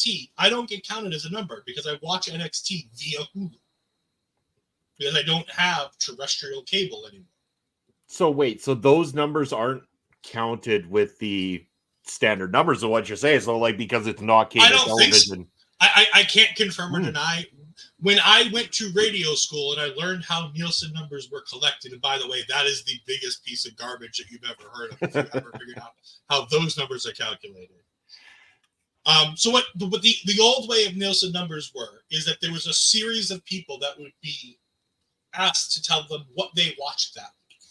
NXT, I don't get counted as a number because I watch NXT via Hulu. Because I don't have terrestrial cable anymore. So wait, so those numbers aren't counted with the standard numbers of what you're saying? So like because it's not cable television. I can't confirm or deny. When I went to radio school and I learned how Nielsen numbers were collected, and by the way, that is the biggest piece of garbage that you've ever heard of if you ever figured out how those numbers are calculated. So what the old way of Nielsen numbers were is that there was a series of people that would be asked to tell them what they watched that week.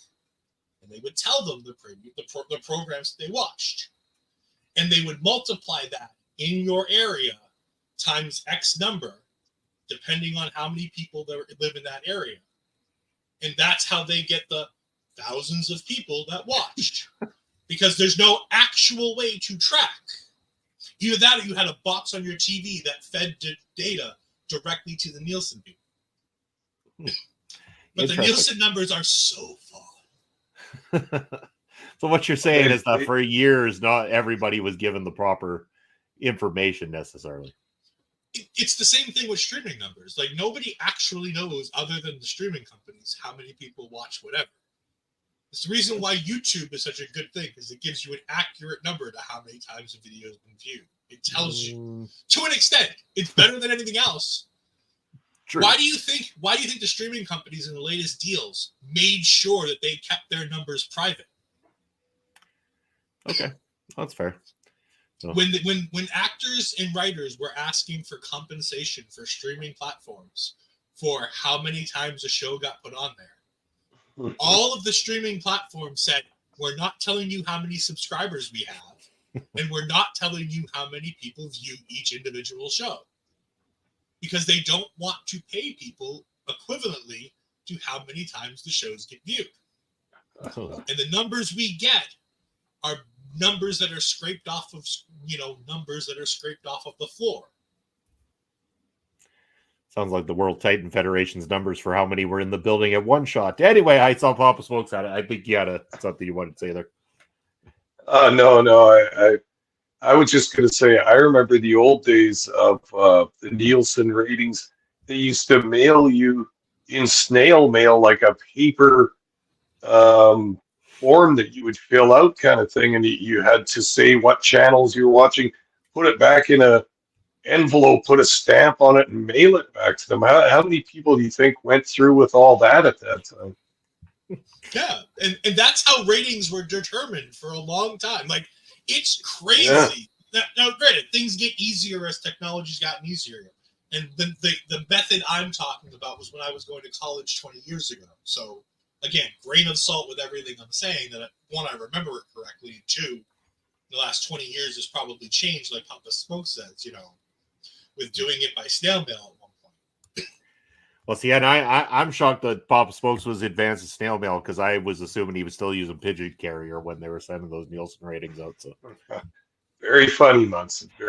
And they would tell them the programs they watched. And they would multiply that in your area times X number, depending on how many people that live in that area. And that's how they get the thousands of people that watched. Because there's no actual way to track. Either that or you had a box on your TV that fed data directly to the Nielsen people. But the Nielsen numbers are so far. So what you're saying is that for years, not everybody was given the proper information necessarily. It's the same thing with streaming numbers. Like nobody actually knows, other than the streaming companies, how many people watch whatever. It's the reason why YouTube is such a good thing, because it gives you an accurate number to how many times a video has been viewed. It tells you, to an extent, it's better than anything else. True. Why do you think the streaming companies in the latest deals made sure that they kept their numbers private? Okay, that's fair. So. When actors and writers were asking for compensation for streaming platforms for how many times a show got put on there, all of the streaming platforms said, we're not telling you how many subscribers we have, and we're not telling you how many people view each individual show. Because they don't want to pay people equivalently to how many times the shows get viewed. And the numbers we get are numbers that are scraped off of, numbers that are scraped off of the floor. Sounds like the World Titan Federation's numbers for how many were in the building at one shot. Anyway, I saw Papa Smokes at it. I think you had something you wanted to say there. No. I was just going to say, I remember the old days of the Nielsen ratings. They used to mail you in snail mail, like a paper form that you would fill out kind of thing. And you had to say what channels you were watching, put it back in a envelope, put a stamp on it, and mail it back to them. How many people do you think went through with all that at that time? Yeah, and that's how ratings were determined for a long time. Like, it's crazy. Yeah. Now, granted, things get easier as technology's gotten easier. And the method I'm talking about was when I was going to college 20 years ago. So, again, grain of salt with everything I'm saying, that one, I remember it correctly, and two, the last 20 years has probably changed, like Papa Smokes says, with doing it by snail mail at one point. Well, see, and I'm shocked that Papa Smokes was advanced as snail mail, because I was assuming he was still using pigeon carrier when they were sending those Nielsen ratings out. So very funny, Munson. Very